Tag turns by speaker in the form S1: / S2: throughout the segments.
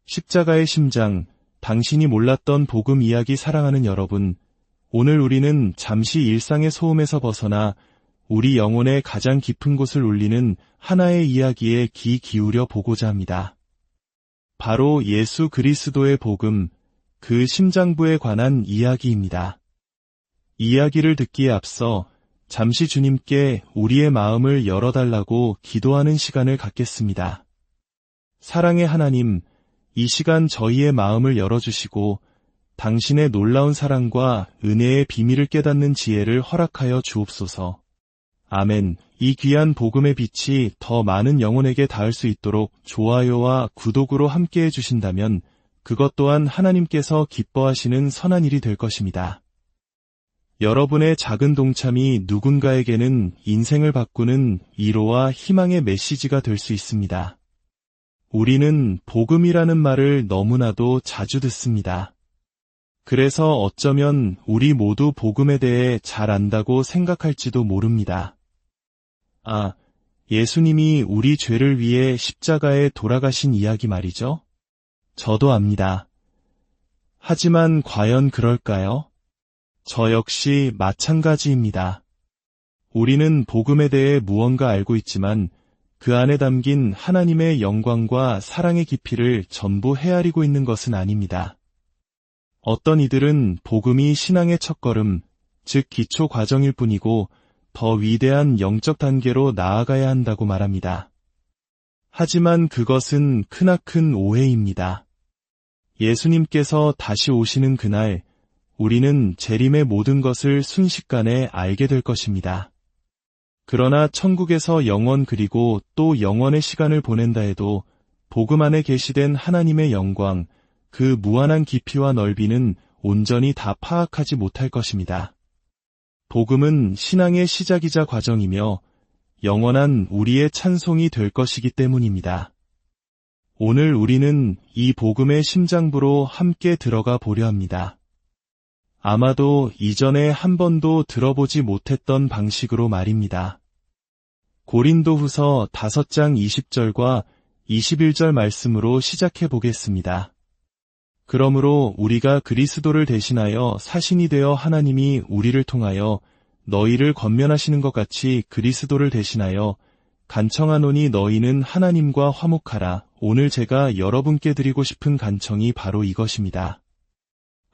S1: 십자가의 심장, 당신이 몰랐던 복음 이야기 사랑하는 여러분, 오늘 우리는 잠시 일상의 소음에서 벗어나 우리 영혼의 가장 깊은 곳을 울리는 하나의 이야기에 귀 기울여 보고자 합니다. 바로 예수 그리스도의 복음, 그 심장부에 관한 이야기입니다. 이야기를 듣기에 앞서 잠시 주님께 우리의 마음을 열어달라고 기도하는 시간을 갖겠습니다. 사랑의 하나님, 이 시간 저희의 마음을 열어주시고 당신의 놀라운 사랑과 은혜의 비밀을 깨닫는 지혜를 허락하여 주옵소서. 아멘. 이 귀한 복음의 빛이 더 많은 영혼에게 닿을 수 있도록 좋아요와 구독으로 함께해 주신다면 그것 또한 하나님께서 기뻐하시는 선한 일이 될 것입니다. 여러분의 작은 동참이 누군가에게는 인생을 바꾸는 위로와 희망의 메시지가 될 수 있습니다. 우리는 복음이라는 말을 너무나도 자주 듣습니다. 그래서 어쩌면 우리 모두 복음에 대해 잘 안다고 생각할지도 모릅니다. 아, 예수님이 우리 죄를 위해 십자가에 돌아가신 이야기 말이죠? 저도 압니다. 하지만 과연 그럴까요? 저 역시 마찬가지입니다. 우리는 복음에 대해 무언가 알고 있지만 그 안에 담긴 하나님의 영광과 사랑의 깊이를 전부 헤아리고 있는 것은 아닙니다. 어떤 이들은 복음이 신앙의 첫걸음, 즉 기초 과정일 뿐이고 더 위대한 영적 단계로 나아가야 한다고 말합니다. 하지만 그것은 크나큰 오해입니다. 예수님께서 다시 오시는 그날, 우리는 재림의 모든 것을 순식간에 알게 될 것입니다. 그러나 천국에서 영원 그리고 또 영원의 시간을 보낸다 해도 복음 안에 계시된 하나님의 영광, 그 무한한 깊이와 넓이는 온전히 다 파악하지 못할 것입니다. 복음은 신앙의 시작이자 과정이며 영원한 우리의 찬송이 될 것이기 때문입니다. 오늘 우리는 이 복음의 심장부로 함께 들어가 보려 합니다. 아마도 이전에 한 번도 들어보지 못했던 방식으로 말입니다. 고린도후서 5장 20절과 21절 말씀으로 시작해 보겠습니다. 그러므로 우리가 그리스도를 대신하여 사신이 되어 하나님이 우리를 통하여 너희를 권면하시는 것 같이 그리스도를 대신하여 간청하노니 너희는 하나님과 화목하라. 오늘 제가 여러분께 드리고 싶은 간청이 바로 이것입니다.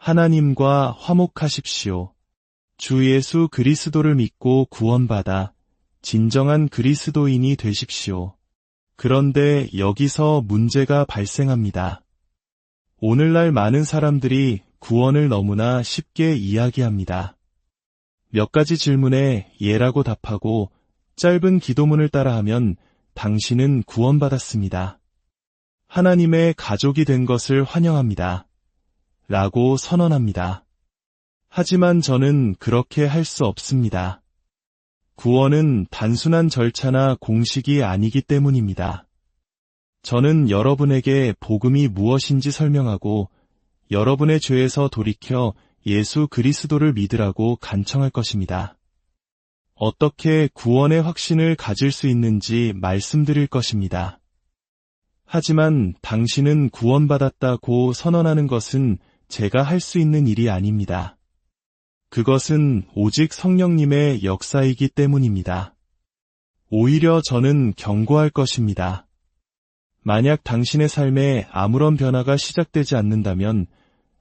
S1: 하나님과 화목하십시오. 주 예수 그리스도를 믿고 구원받아 진정한 그리스도인이 되십시오. 그런데 여기서 문제가 발생합니다. 오늘날 많은 사람들이 구원을 너무나 쉽게 이야기합니다. 몇 가지 질문에 예라고 답하고 짧은 기도문을 따라하면 당신은 구원받았습니다. 하나님의 가족이 된 것을 환영합니다. 라고 선언합니다. 하지만 저는 그렇게 할 수 없습니다. 구원은 단순한 절차나 공식이 아니기 때문입니다. 저는 여러분에게 복음이 무엇인지 설명하고 여러분의 죄에서 돌이켜 예수 그리스도를 믿으라고 간청할 것입니다. 어떻게 구원의 확신을 가질 수 있는지 말씀드릴 것입니다. 하지만 당신은 구원받았다고 선언하는 것은 제가 할 수 있는 일이 아닙니다. 그것은 오직 성령님의 역사이기 때문입니다. 오히려 저는 경고할 것입니다. 만약 당신의 삶에 아무런 변화가 시작되지 않는다면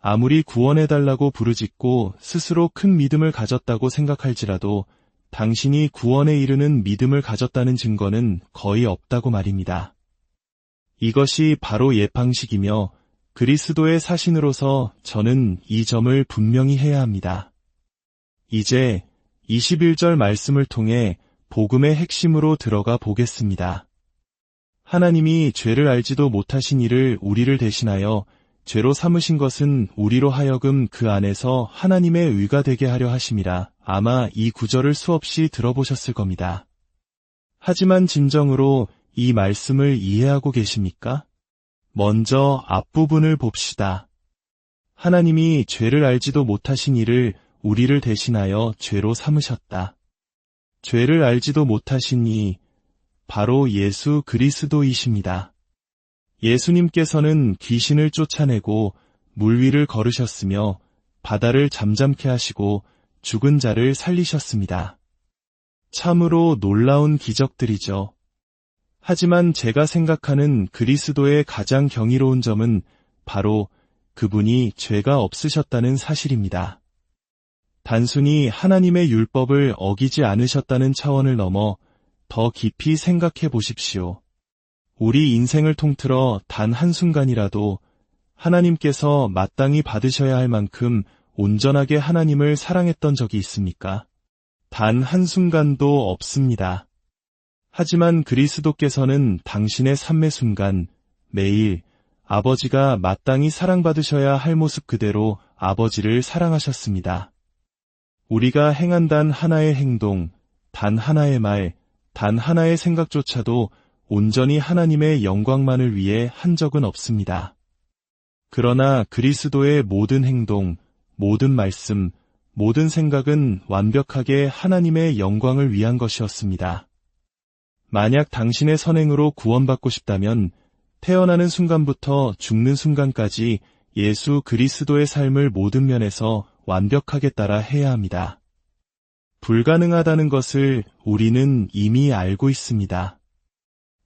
S1: 아무리 구원해달라고 부르짖고 스스로 큰 믿음을 가졌다고 생각할지라도 당신이 구원에 이르는 믿음을 가졌다는 증거는 거의 없다고 말입니다. 이것이 바로 옛 방식이며 그리스도의 사신으로서 저는 이 점을 분명히 해야 합니다. 이제 21절 말씀을 통해 복음의 핵심으로 들어가 보겠습니다. 하나님이 죄를 알지도 못하신 이를 우리를 대신하여 죄로 삼으신 것은 우리로 하여금 그 안에서 하나님의 의가 되게 하려 하심이라. 아마 이 구절을 수없이 들어보셨을 겁니다. 하지만 진정으로 이 말씀을 이해하고 계십니까? 먼저 앞부분을 봅시다. 하나님이 죄를 알지도 못하신 이를 우리를 대신하여 죄로 삼으셨다. 죄를 알지도 못하신 이, 바로 예수 그리스도이십니다. 예수님께서는 귀신을 쫓아내고 물 위를 걸으셨으며 바다를 잠잠케 하시고 죽은 자를 살리셨습니다. 참으로 놀라운 기적들이죠. 하지만 제가 생각하는 그리스도의 가장 경이로운 점은 바로 그분이 죄가 없으셨다는 사실입니다. 단순히 하나님의 율법을 어기지 않으셨다는 차원을 넘어 더 깊이 생각해 보십시오. 우리 인생을 통틀어 단 한순간이라도 하나님께서 마땅히 받으셔야 할 만큼 온전하게 하나님을 사랑했던 적이 있습니까? 단 한순간도 없습니다. 하지만 그리스도께서는 당신의 삶의 순간, 매일 아버지가 마땅히 사랑받으셔야 할 모습 그대로 아버지를 사랑하셨습니다. 우리가 행한 단 하나의 행동, 단 하나의 말, 단 하나의 생각조차도 온전히 하나님의 영광만을 위해 한 적은 없습니다. 그러나 그리스도의 모든 행동, 모든 말씀, 모든 생각은 완벽하게 하나님의 영광을 위한 것이었습니다. 만약 당신의 선행으로 구원받고 싶다면 태어나는 순간부터 죽는 순간까지 예수 그리스도의 삶을 모든 면에서 완벽하게 따라 해야 합니다. 불가능하다는 것을 우리는 이미 알고 있습니다.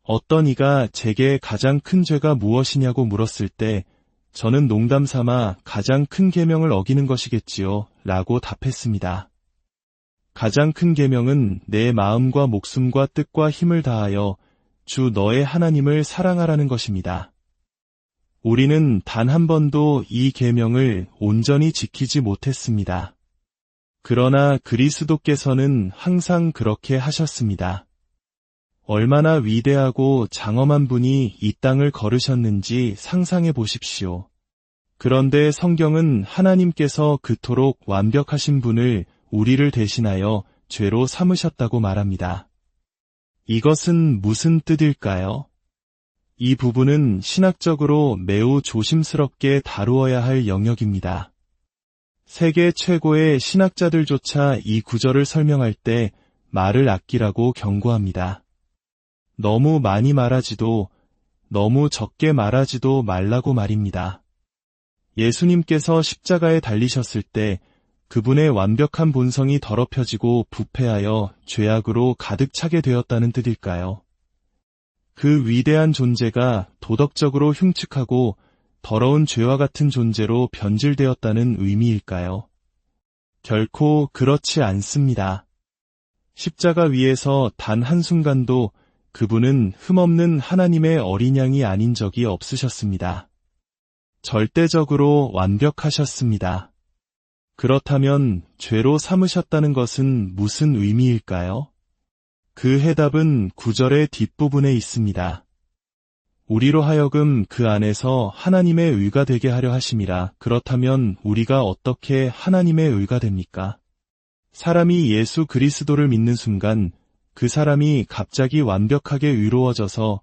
S1: 어떤 이가 제게 가장 큰 죄가 무엇이냐고 물었을 때 저는 농담 삼아 가장 큰 계명을 어기는 것이겠지요 라고 답했습니다. 가장 큰 계명은 내 마음과 목숨과 뜻과 힘을 다하여 주 너의 하나님을 사랑하라는 것입니다. 우리는 단 한 번도 이 계명을 온전히 지키지 못했습니다. 그러나 그리스도께서는 항상 그렇게 하셨습니다. 얼마나 위대하고 장엄한 분이 이 땅을 걸으셨는지 상상해 보십시오. 그런데 성경은 하나님께서 그토록 완벽하신 분을 우리를 대신하여 죄로 삼으셨다고 말합니다. 이것은 무슨 뜻일까요? 이 부분은 신학적으로 매우 조심스럽게 다루어야 할 영역입니다. 세계 최고의 신학자들조차 이 구절을 설명할 때 말을 아끼라고 경고합니다. 너무 많이 말하지도 너무 적게 말하지도 말라고 말입니다. 예수님께서 십자가에 달리셨을 때 그분의 완벽한 본성이 더럽혀지고 부패하여 죄악으로 가득 차게 되었다는 뜻일까요? 그 위대한 존재가 도덕적으로 흉측하고 더러운 죄와 같은 존재로 변질되었다는 의미일까요? 결코 그렇지 않습니다. 십자가 위에서 단 한순간도 그분은 흠없는 하나님의 어린 양이 아닌 적이 없으셨습니다. 절대적으로 완벽하셨습니다. 그렇다면 죄로 삼으셨다는 것은 무슨 의미일까요? 그 해답은 구절의 뒷부분에 있습니다. 우리로 하여금 그 안에서 하나님의 의가 되게 하려 하심이라. 그렇다면 우리가 어떻게 하나님의 의가 됩니까? 사람이 예수 그리스도를 믿는 순간 그 사람이 갑자기 완벽하게 의로워져서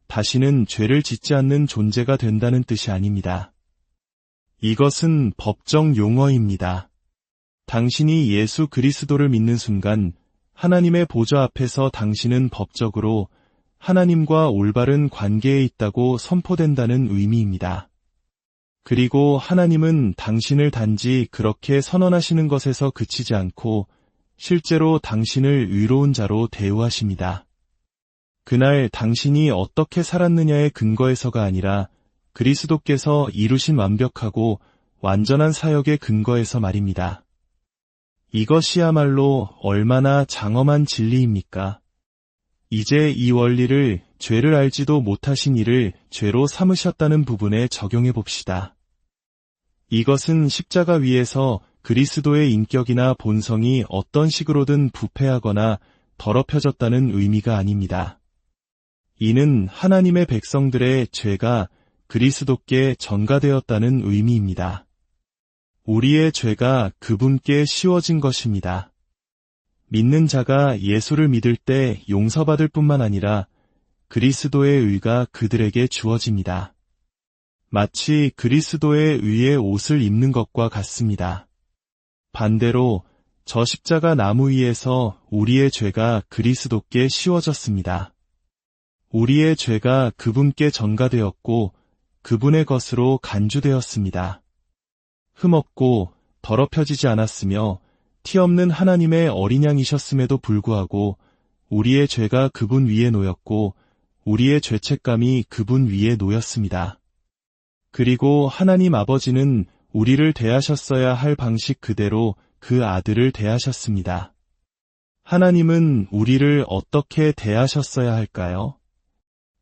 S1: 다시는 죄를 짓지 않는 존재가 된다는 뜻이 아닙니다. 이것은 법정 용어입니다. 당신이 예수 그리스도를 믿는 순간 하나님의 보좌 앞에서 당신은 법적으로 하나님과 올바른 관계에 있다고 선포된다는 의미입니다. 그리고 하나님은 당신을 단지 그렇게 선언하시는 것에서 그치지 않고 실제로 당신을 의로운 자로 대우하십니다. 그날 당신이 어떻게 살았느냐의 근거에서가 아니라 그리스도께서 이루신 완벽하고 완전한 사역의 근거에서 말입니다. 이것이야말로 얼마나 장엄한 진리입니까? 이제 이 원리를 죄를 알지도 못하신 이를 죄로 삼으셨다는 부분에 적용해 봅시다. 이것은 십자가 위에서 그리스도의 인격이나 본성이 어떤 식으로든 부패하거나 더럽혀졌다는 의미가 아닙니다. 이는 하나님의 백성들의 죄가 그리스도께 전가되었다는 의미입니다. 우리의 죄가 그분께 씌워진 것입니다. 믿는 자가 예수를 믿을 때 용서받을 뿐만 아니라 그리스도의 의가 그들에게 주어집니다. 마치 그리스도의 의의 옷을 입는 것과 같습니다. 반대로 저 십자가 나무 위에서 우리의 죄가 그리스도께 씌워졌습니다. 우리의 죄가 그분께 전가되었고 그분의 것으로 간주되었습니다. 흠없고 더럽혀지지 않았으며 티 없는 하나님의 어린 양이셨음에도 불구하고 우리의 죄가 그분 위에 놓였고 우리의 죄책감이 그분 위에 놓였습니다. 그리고 하나님 아버지는 우리를 대하셨어야 할 방식 그대로 그 아들을 대하셨습니다. 하나님은 우리를 어떻게 대하셨어야 할까요?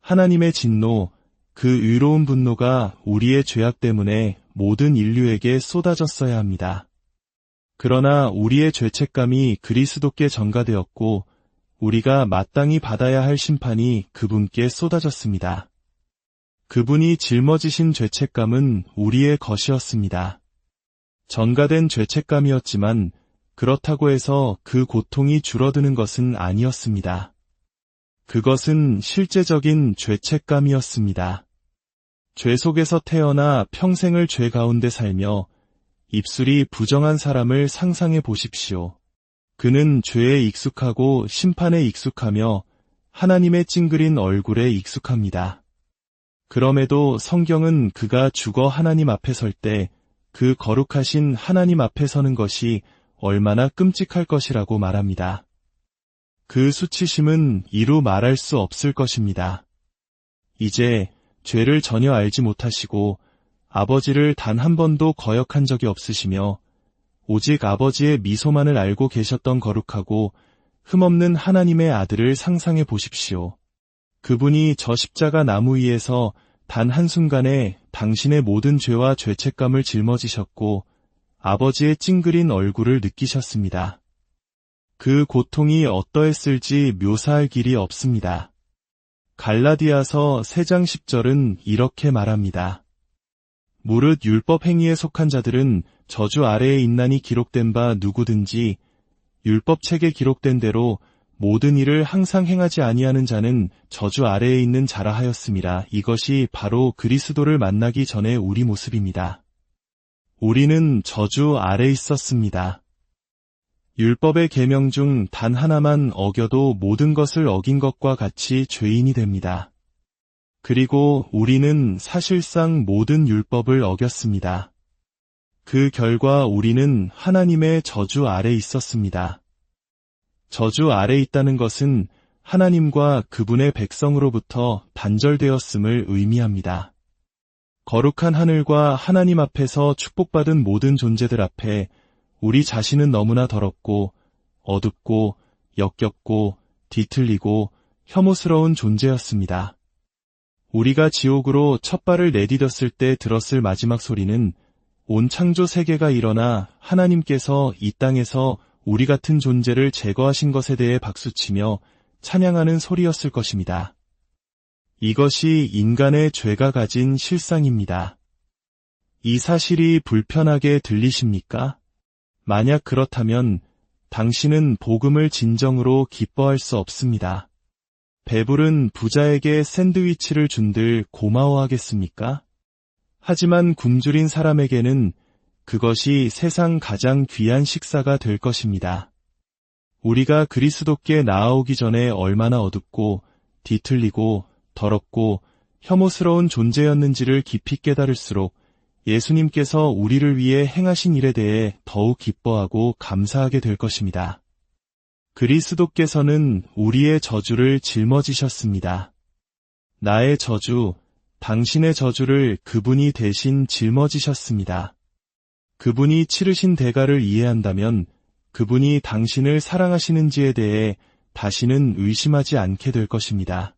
S1: 하나님의 진노, 그 의로운 분노가 우리의 죄악 때문에 모든 인류에게 쏟아졌어야 합니다. 그러나 우리의 죄책감이 그리스도께 전가되었고 우리가 마땅히 받아야 할 심판이 그분께 쏟아졌습니다. 그분이 짊어지신 죄책감은 우리의 것이었습니다. 전가된 죄책감이었지만 그렇다고 해서 그 고통이 줄어드는 것은 아니었습니다. 그것은 실제적인 죄책감이었습니다. 죄 속에서 태어나 평생을 죄 가운데 살며 입술이 부정한 사람을 상상해 보십시오. 그는 죄에 익숙하고 심판에 익숙하며 하나님의 찡그린 얼굴에 익숙합니다. 그럼에도 성경은 그가 죽어 하나님 앞에 설 때 그 거룩하신 하나님 앞에 서는 것이 얼마나 끔찍할 것이라고 말합니다. 그 수치심은 이루 말할 수 없을 것입니다. 이제 죄를 전혀 알지 못하시고 아버지를 단 한 번도 거역한 적이 없으시며 오직 아버지의 미소만을 알고 계셨던 거룩하고 흠없는 하나님의 아들을 상상해 보십시오. 그분이 저 십자가 나무 위에서 단 한순간에 당신의 모든 죄와 죄책감을 짊어지셨고 아버지의 찡그린 얼굴을 느끼셨습니다. 그 고통이 어떠했을지 묘사할 길이 없습니다. 갈라디아서 3장 10절은 이렇게 말합니다. 무릇 율법 행위에 속한 자들은 저주 아래에 있나니 기록된 바 누구든지 율법책에 기록된 대로 모든 일을 항상 행하지 아니하는 자는 저주 아래에 있는 자라 하였음이라. 이것이 바로 그리스도를 만나기 전의 우리 모습입니다. 우리는 저주 아래 있었습니다. 율법의 계명 중 단 하나만 어겨도 모든 것을 어긴 것과 같이 죄인이 됩니다. 그리고 우리는 사실상 모든 율법을 어겼습니다. 그 결과 우리는 하나님의 저주 아래 있었습니다. 저주 아래 있다는 것은 하나님과 그분의 백성으로부터 단절되었음을 의미합니다. 거룩한 하늘과 하나님 앞에서 축복받은 모든 존재들 앞에 우리 자신은 너무나 더럽고 어둡고 역겹고 뒤틀리고 혐오스러운 존재였습니다. 우리가 지옥으로 첫 발을 내디뎠을 때 들었을 마지막 소리는 온 창조 세계가 일어나 하나님께서 이 땅에서 우리 같은 존재를 제거하신 것에 대해 박수치며 찬양하는 소리였을 것입니다. 이것이 인간의 죄가 가진 실상입니다. 이 사실이 불편하게 들리십니까? 만약 그렇다면 당신은 복음을 진정으로 기뻐할 수 없습니다. 배부른 부자에게 샌드위치를 준들 고마워하겠습니까? 하지만 굶주린 사람에게는 그것이 세상 가장 귀한 식사가 될 것입니다. 우리가 그리스도께 나아오기 전에 얼마나 어둡고 뒤틀리고 더럽고 혐오스러운 존재였는지를 깊이 깨달을수록 예수님께서 우리를 위해 행하신 일에 대해 더욱 기뻐하고 감사하게 될 것입니다. 그리스도께서는 우리의 저주를 짊어지셨습니다. 나의 저주, 당신의 저주를 그분이 대신 짊어지셨습니다. 그분이 치르신 대가를 이해한다면 그분이 당신을 사랑하시는지에 대해 다시는 의심하지 않게 될 것입니다.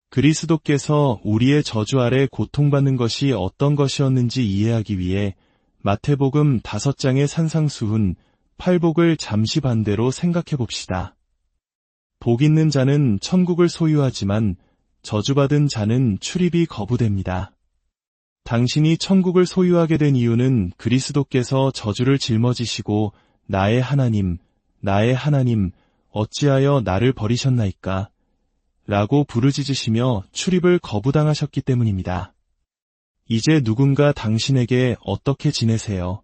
S1: 그리스도께서 우리의 저주 아래 고통받는 것이 어떤 것이었는지 이해하기 위해 마태복음 5장의 산상수훈, 팔복을 잠시 반대로 생각해 봅시다. 복 있는 자는 천국을 소유하지만 저주받은 자는 출입이 거부됩니다. 당신이 천국을 소유하게 된 이유는 그리스도께서 저주를 짊어지시고 나의 하나님, 어찌하여 나를 버리셨나이까? 라고 부르짖으시며 출입을 거부당하셨기 때문입니다. 이제 누군가 당신에게 어떻게 지내세요?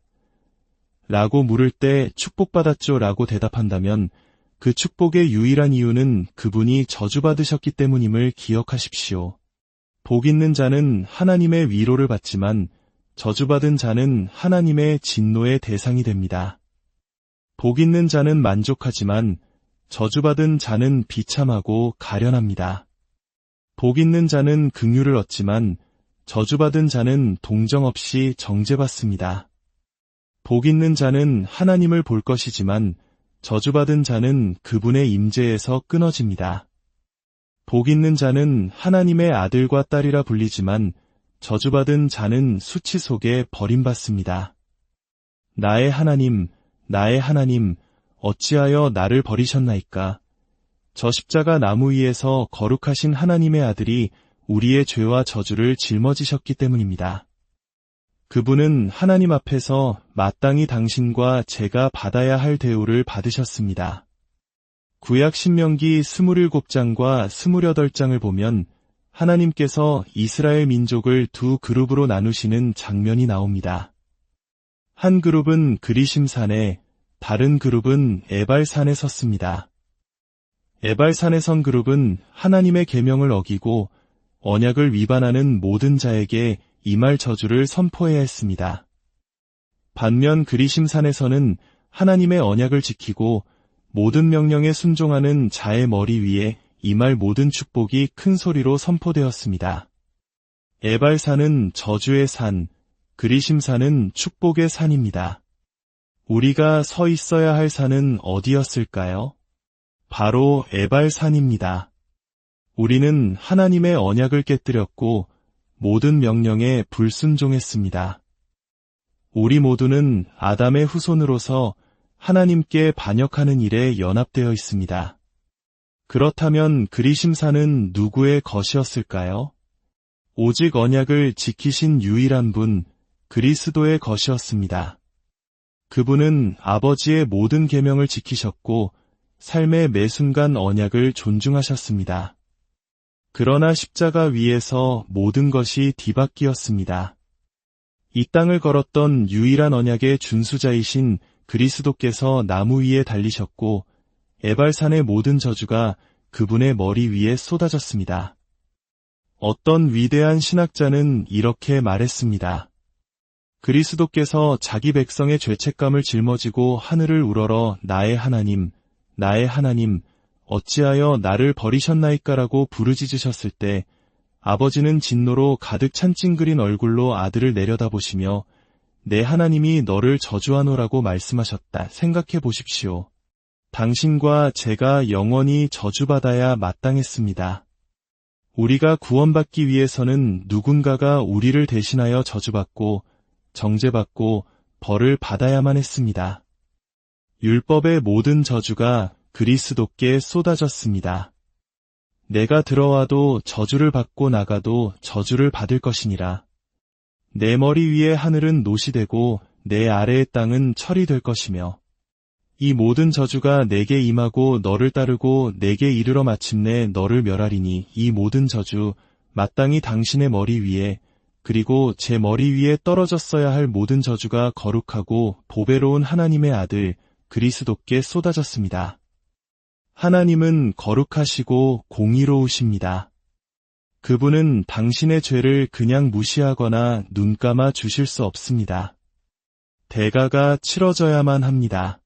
S1: 라고 물을 때 축복받았죠 라고 대답한다면 그 축복의 유일한 이유는 그분이 저주받으셨기 때문임을 기억하십시오. 복 있는 자는 하나님의 위로를 받지만 저주받은 자는 하나님의 진노의 대상이 됩니다. 복 있는 자는 만족하지만 저주받은 자는 비참하고 가련합니다. 복 있는 자는 긍휼을 얻지만 저주받은 자는 동정 없이 정죄받습니다. 복 있는 자는 하나님을 볼 것이지만 저주받은 자는 그분의 임재에서 끊어집니다. 복 있는 자는 하나님의 아들과 딸이라 불리지만 저주받은 자는 수치 속에 버림받습니다. 나의 하나님, 나의 하나님, 어찌하여 나를 버리셨나이까? 저 십자가 나무 위에서 거룩하신 하나님의 아들이 우리의 죄와 저주를 짊어지셨기 때문입니다. 그분은 하나님 앞에서 마땅히 당신과 제가 받아야 할 대우를 받으셨습니다. 구약 신명기 27장과 28장을 보면 하나님께서 이스라엘 민족을 두 그룹으로 나누시는 장면이 나옵니다. 한 그룹은 그리심산에, 다른 그룹은 에발산에 섰습니다. 에발산에 선 그룹은 하나님의 계명을 어기고 언약을 위반하는 모든 자에게 임할 저주를 선포해야 했습니다. 반면 그리심산에서는 하나님의 언약을 지키고 모든 명령에 순종하는 자의 머리 위에 임할 모든 축복이 큰 소리로 선포되었습니다. 에발산은 저주의 산, 그리심산은 축복의 산입니다. 우리가 서 있어야 할 산은 어디였을까요? 바로 에발산입니다. 우리는 하나님의 언약을 깨뜨렸고 모든 명령에 불순종했습니다. 우리 모두는 아담의 후손으로서 하나님께 반역하는 일에 연합되어 있습니다. 그렇다면 그리심산은 누구의 것이었을까요? 오직 언약을 지키신 유일한 분, 그리스도의 것이었습니다. 그분은 아버지의 모든 계명을 지키셨고 삶의 매 순간 언약을 존중하셨습니다. 그러나 십자가 위에서 모든 것이 뒤바뀌었습니다. 이 땅을 걸었던 유일한 언약의 준수자이신 그리스도께서 나무 위에 달리셨고 에발산의 모든 저주가 그분의 머리 위에 쏟아졌습니다. 어떤 위대한 신학자는 이렇게 말했습니다. 그리스도께서 자기 백성의 죄책감을 짊어지고 하늘을 우러러 나의 하나님, 나의 하나님, 어찌하여 나를 버리셨나이까라고 부르짖으셨을 때 아버지는 진노로 가득 찬 찡그린 얼굴로 아들을 내려다보시며 내 하나님이 너를 저주하노라고 말씀하셨다. 생각해 보십시오. 당신과 제가 영원히 저주받아야 마땅했습니다. 우리가 구원받기 위해서는 누군가가 우리를 대신하여 저주받고 정죄받고 벌을 받아야만 했습니다. 율법의 모든 저주가 그리스도께 쏟아졌습니다. 내가 들어와도 저주를 받고 나가도 저주를 받을 것이니라. 내 머리 위에 하늘은 노시 되고 내 아래의 땅은 철이 될 것이며 이 모든 저주가 내게 임하고 너를 따르고 내게 이르러 마침내 너를 멸하리니 이 모든 저주 마땅히 당신의 머리 위에 그리고 제 머리 위에 떨어졌어야 할 모든 저주가 거룩하고 보배로운 하나님의 아들 그리스도께 쏟아졌습니다. 하나님은 거룩하시고 공의로우십니다. 그분은 당신의 죄를 그냥 무시하거나 눈 감아 주실 수 없습니다. 대가가 치러져야만 합니다.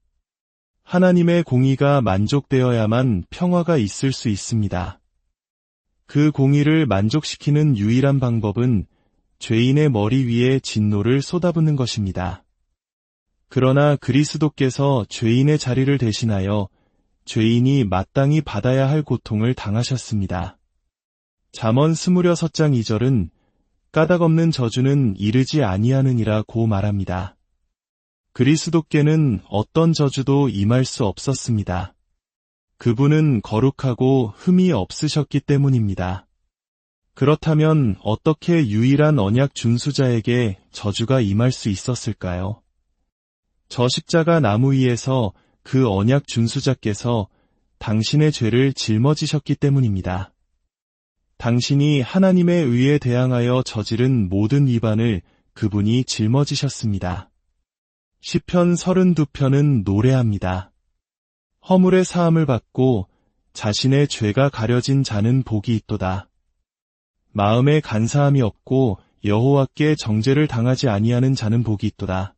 S1: 하나님의 공의가 만족되어야만 평화가 있을 수 있습니다. 그 공의를 만족시키는 유일한 방법은 죄인의 머리 위에 진노를 쏟아붓는 것입니다. 그러나 그리스도께서 죄인의 자리를 대신하여 죄인이 마땅히 받아야 할 고통을 당하셨습니다. 잠언 26장 2절은 까닭없는 저주는 이르지 아니하느니라고 말합니다. 그리스도께는 어떤 저주도 임할 수 없었습니다. 그분은 거룩하고 흠이 없으셨기 때문입니다. 그렇다면 어떻게 유일한 언약 준수자에게 저주가 임할 수 있었을까요? 저 십자가 나무 위에서 그 언약 준수자께서 당신의 죄를 짊어지셨기 때문입니다. 당신이 하나님의 의에 대항하여 저지른 모든 위반을 그분이 짊어지셨습니다. 시편 32편은 노래합니다. 허물의 사함을 받고 자신의 죄가 가려진 자는 복이 있도다. 마음에 간사함이 없고 여호와께 정죄를 당하지 아니하는 자는 복이 있도다.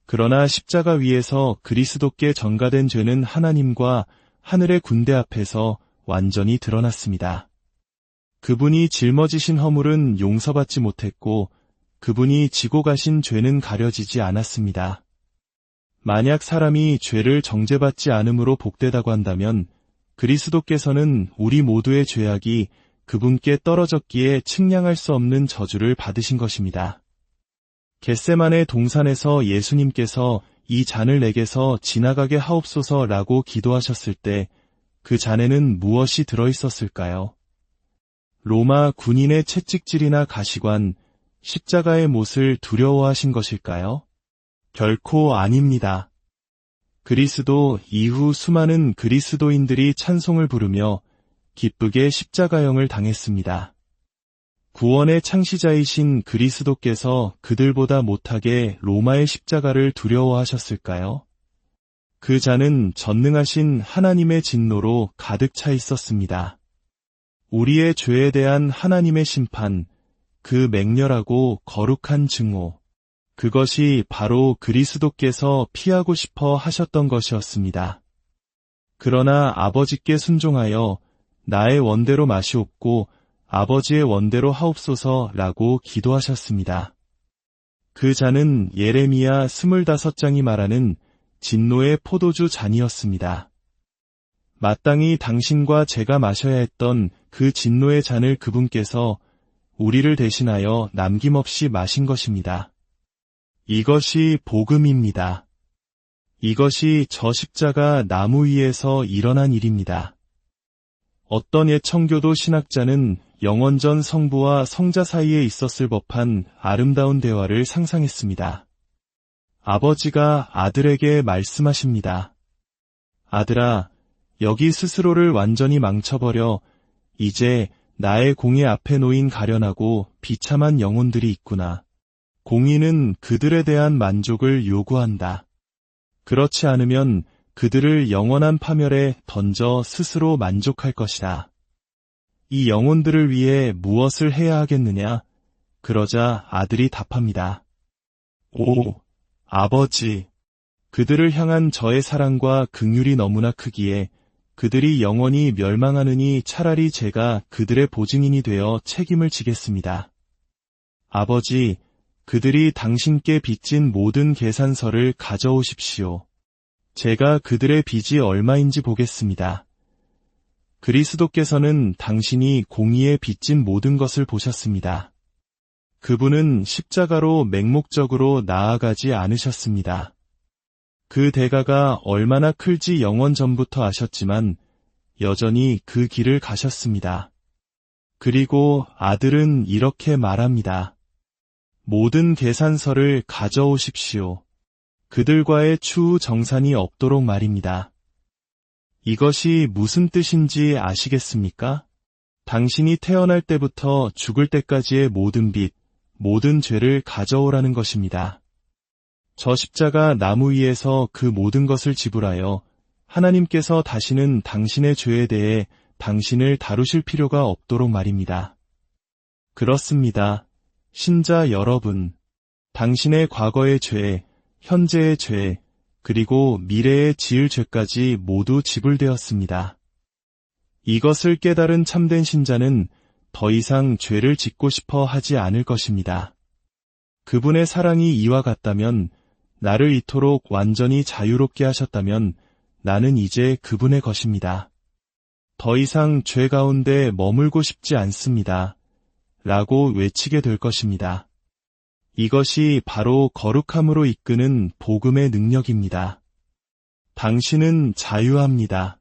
S1: 그러나 십자가 위에서 그리스도께 전가된 죄는 하나님과 하늘의 군대 앞에서 완전히 드러났습니다. 그분이 짊어지신 허물은 용서받지 못했고 그분이 지고 가신 죄는 가려지지 않았습니다. 만약 사람이 죄를 정죄받지 않음으로 복되다고 한다면 그리스도께서는 우리 모두의 죄악이 그분께 떨어졌기에 측량할 수 없는 저주를 받으신 것입니다. 겟세마네 동산에서 예수님께서 이 잔을 내게서 지나가게 하옵소서라고 기도하셨을 때 그 잔에는 무엇이 들어있었을까요? 로마 군인의 채찍질이나 가시관, 십자가의 못을 두려워하신 것일까요? 결코 아닙니다. 그리스도 이후 수많은 그리스도인들이 찬송을 부르며 기쁘게 십자가형을 당했습니다. 구원의 창시자이신 그리스도께서 그들보다 못하게 로마의 십자가를 두려워하셨을까요? 그 잔은 전능하신 하나님의 진노로 가득 차 있었습니다. 우리의 죄에 대한 하나님의 심판, 그 맹렬하고 거룩한 증오, 그것이 바로 그리스도께서 피하고 싶어 하셨던 것이었습니다. 그러나 아버지께 순종하여 나의 원대로 마시옵고 아버지의 원대로 하옵소서라고 기도하셨습니다. 그 잔은 예레미야 25장이 말하는 진노의 포도주 잔이었습니다. 마땅히 당신과 제가 마셔야 했던 그 진노의 잔을 그분께서 우리를 대신하여 남김없이 마신 것입니다. 이것이 복음입니다. 이것이 저 십자가 나무 위에서 일어난 일입니다. 어떤 옛 청교도 신학자는 영원전 성부와 성자 사이에 있었을 법한 아름다운 대화를 상상했습니다. 아버지가 아들에게 말씀하십니다. 아들아, 여기 스스로를 완전히 망쳐버려 이제 나의 공의 앞에 놓인 가련하고 비참한 영혼들이 있구나. 공의는 그들에 대한 만족을 요구한다. 그렇지 않으면 그들을 영원한 파멸에 던져 스스로 만족할 것이다. 이 영혼들을 위해 무엇을 해야 하겠느냐? 그러자 아들이 답합니다. 오, 아버지, 그들을 향한 저의 사랑과 긍휼이 너무나 크기에 그들이 영원히 멸망하느니 차라리 제가 그들의 보증인이 되어 책임을 지겠습니다. 아버지, 그들이 당신께 빚진 모든 계산서를 가져오십시오. 제가 그들의 빚이 얼마인지 보겠습니다. 그리스도께서는 당신이 공의에 빚진 모든 것을 보셨습니다. 그분은 십자가로 맹목적으로 나아가지 않으셨습니다. 그 대가가 얼마나 클지 영원 전부터 아셨지만 여전히 그 길을 가셨습니다. 그리고 아들은 이렇게 말합니다. 모든 계산서를 가져오십시오. 그들과의 추후 정산이 없도록 말입니다. 이것이 무슨 뜻인지 아시겠습니까? 당신이 태어날 때부터 죽을 때까지의 모든 빚, 모든 죄를 가져오라는 것입니다. 저 십자가 나무 위에서 그 모든 것을 지불하여 하나님께서 다시는 당신의 죄에 대해 당신을 다루실 필요가 없도록 말입니다. 그렇습니다. 신자 여러분, 당신의 과거의 죄, 현재의 죄, 그리고 미래에 지을 죄까지 모두 지불되었습니다. 이것을 깨달은 참된 신자는 더 이상 죄를 짓고 싶어 하지 않을 것입니다. 그분의 사랑이 이와 같다면, 나를 이토록 완전히 자유롭게 하셨다면 나는 이제 그분의 것입니다. 더 이상 죄 가운데 머물고 싶지 않습니다. 라고 외치게 될 것입니다. 이것이 바로 거룩함으로 이끄는 복음의 능력입니다. 당신은 자유합니다.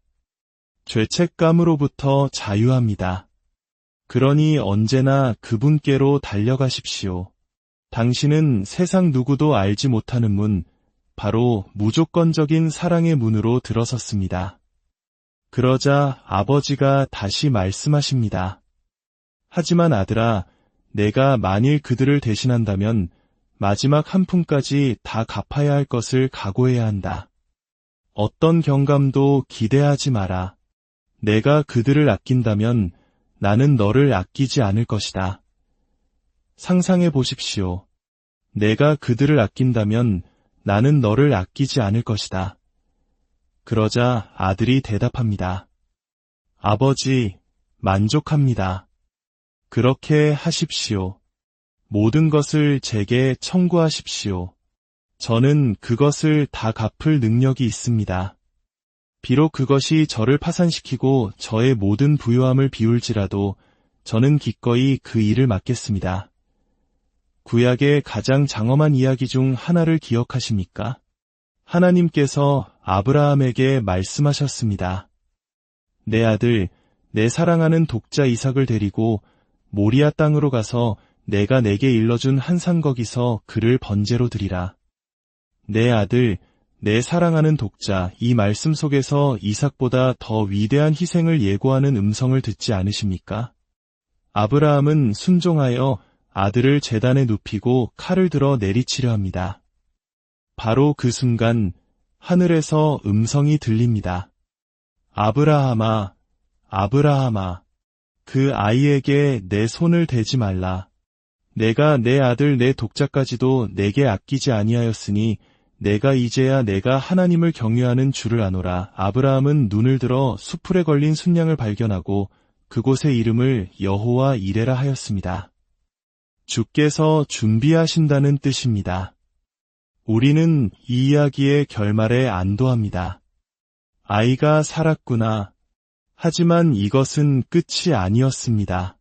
S1: 죄책감으로부터 자유합니다. 그러니 언제나 그분께로 달려가십시오. 당신은 세상 누구도 알지 못하는 문, 바로 무조건적인 사랑의 문으로 들어섰습니다. 그러자 아버지가 다시 말씀하십니다. 하지만 아들아, 내가 만일 그들을 대신한다면 마지막 한 푼까지 다 갚아야 할 것을 각오해야 한다. 어떤 경감도 기대하지 마라. 내가 그들을 아낀다면 나는 너를 아끼지 않을 것이다. 상상해 보십시오. 내가 그들을 아낀다면 나는 너를 아끼지 않을 것이다. 그러자 아들이 대답합니다. 아버지, 만족합니다. 그렇게 하십시오. 모든 것을 제게 청구하십시오. 저는 그것을 다 갚을 능력이 있습니다. 비록 그것이 저를 파산시키고 저의 모든 부요함을 비울지라도 저는 기꺼이 그 일을 맡겠습니다. 구약의 가장 장엄한 이야기 중 하나를 기억하십니까? 하나님께서 아브라함에게 말씀하셨습니다. 내 아들, 내 사랑하는 독자 이삭을 데리고 모리아 땅으로 가서 내가 내게 일러준 한 산 거기서 그를 번제로 드리라. 내 아들, 내 사랑하는 독자, 이 말씀 속에서 이삭보다 더 위대한 희생을 예고하는 음성을 듣지 않으십니까? 아브라함은 순종하여 아들을 제단에 눕히고 칼을 들어 내리치려 합니다. 바로 그 순간 하늘에서 음성이 들립니다. 아브라함아, 아브라함아, 그 아이에게 내 손을 대지 말라. 내가 내 아들 내 독자까지도 내게 아끼지 아니하였으니 내가 이제야 내가 하나님을 경외하는 주를 아노라. 아브라함은 눈을 들어 수풀에 걸린 순양을 발견하고 그곳의 이름을 여호와 이레라 하였습니다. 주께서 준비하신다는 뜻입니다. 우리는 이 이야기의 결말에 안도합니다. 아이가 살았구나. 하지만 이것은 끝이 아니었습니다.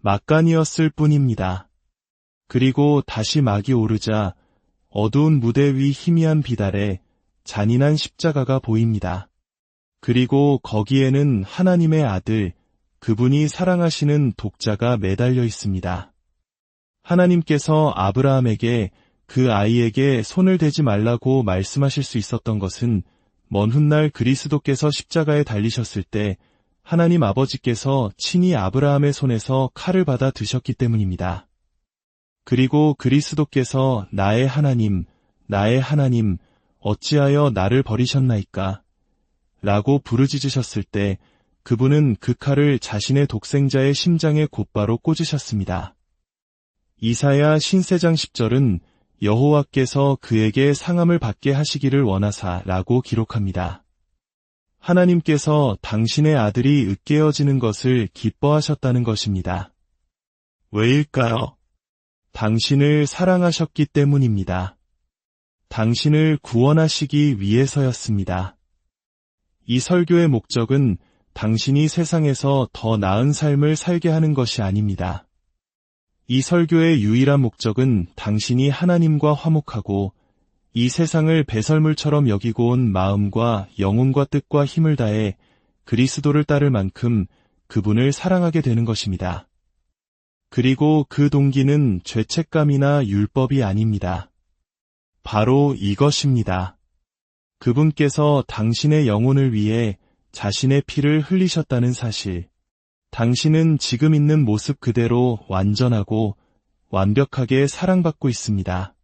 S1: 막간이었을 뿐입니다. 그리고 다시 막이 오르자 어두운 무대 위 희미한 빛 아래 잔인한 십자가가 보입니다. 그리고 거기에는 하나님의 아들, 그분이 사랑하시는 독자가 매달려 있습니다. 하나님께서 아브라함에게 그 아이에게 손을 대지 말라고 말씀하실 수 있었던 것은 먼 훗날 그리스도께서 십자가에 달리셨을 때 하나님 아버지께서 친히 아브라함의 손에서 칼을 받아 드셨기 때문입니다. 그리고 그리스도께서 나의 하나님, 어찌하여 나를 버리셨나이까? 라고 부르짖으셨을 때 그분은 그 칼을 자신의 독생자의 심장에 곧바로 꽂으셨습니다. 이사야 신세장 10절은 여호와께서 그에게 상함을 받게 하시기를 원하사 라고 기록합니다. 하나님께서 당신의 아들이 으깨어지는 것을 기뻐하셨다는 것입니다. 왜일까요? 당신을 사랑하셨기 때문입니다. 당신을 구원하시기 위해서였습니다. 이 설교의 목적은 당신이 세상에서 더 나은 삶을 살게 하는 것이 아닙니다. 이 설교의 유일한 목적은 당신이 하나님과 화목하고 이 세상을 배설물처럼 여기고 온 마음과 영혼과 뜻과 힘을 다해 그리스도를 따를 만큼 그분을 사랑하게 되는 것입니다. 그리고 그 동기는 죄책감이나 율법이 아닙니다. 바로 이것입니다. 그분께서 당신의 영혼을 위해 자신의 피를 흘리셨다는 사실. 당신은 지금 있는 모습 그대로 완전하고 완벽하게 사랑받고 있습니다.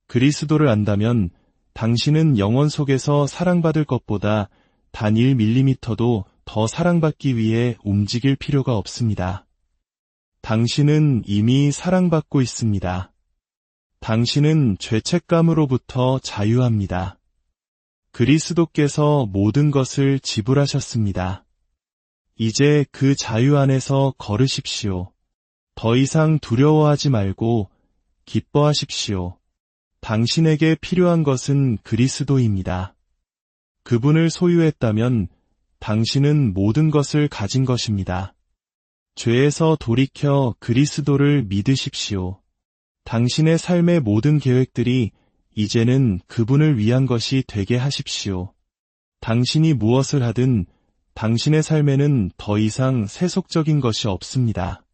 S1: 그리스도를 안다면 당신은 영혼 속에서 사랑받을 것보다 단 1mm도 더 사랑받기 위해 움직일 필요가 없습니다. 당신은 이미 사랑받고 있습니다. 당신은 죄책감으로부터 자유합니다. 그리스도께서 모든 것을 지불하셨습니다. 이제 그 자유 안에서 걸으십시오. 더 이상 두려워하지 말고 기뻐하십시오. 당신에게 필요한 것은 그리스도입니다. 그분을 소유했다면 당신은 모든 것을 가진 것입니다. 죄에서 돌이켜 그리스도를 믿으십시오. 당신의 삶의 모든 계획들이 이제는 그분을 위한 것이 되게 하십시오. 당신이 무엇을 하든 당신의 삶에는 더 이상 세속적인 것이 없습니다.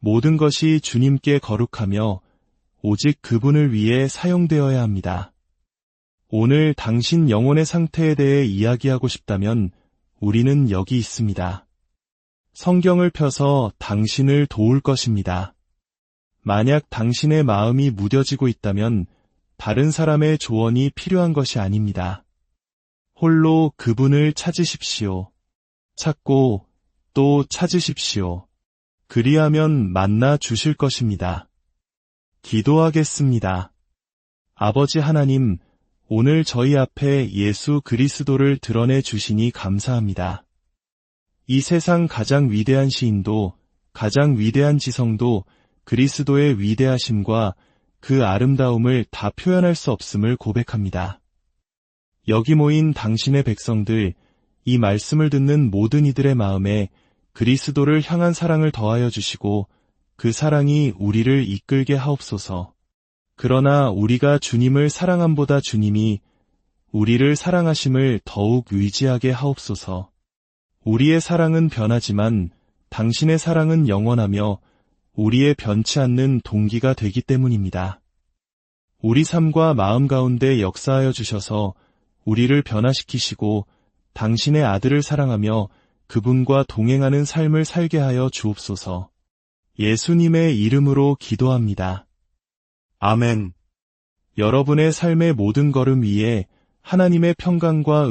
S1: 모든 것이 주님께 거룩하며 오직 그분을 위해 사용되어야 합니다. 오늘 당신 영혼의 상태에 대해 이야기하고 싶다면 우리는 여기 있습니다. 성경을 펴서 당신을 도울 것입니다. 만약 당신의 마음이 무뎌지고 있다면 다른 사람의 조언이 필요한 것이 아닙니다. 홀로 그분을 찾으십시오. 찾고 또 찾으십시오. 그리하면 만나 주실 것입니다. 기도하겠습니다. 아버지 하나님, 오늘 저희 앞에 예수 그리스도를 드러내 주시니 감사합니다. 이 세상 가장 위대한 시인도, 가장 위대한 지성도 그리스도의 위대하심과 그 아름다움을 다 표현할 수 없음을 고백합니다. 여기 모인 당신의 백성들, 이 말씀을 듣는 모든 이들의 마음에 그리스도를 향한 사랑을 더하여 주시고 그 사랑이 우리를 이끌게 하옵소서. 그러나 우리가 주님을 사랑함보다 주님이 우리를 사랑하심을 더욱 의지하게 하옵소서. 우리의 사랑은 변하지만 당신의 사랑은 영원하며 우리의 변치 않는 동기가 되기 때문입니다. 우리 삶과 마음 가운데 역사하여 주셔서 우리를 변화시키시고 당신의 아들을 사랑하며 그분과 동행하는 삶을 살게 하여 주옵소서. 예수님의 이름으로 기도합니다. 아멘. 여러분의 삶의 모든 걸음 위에 하나님의 평강과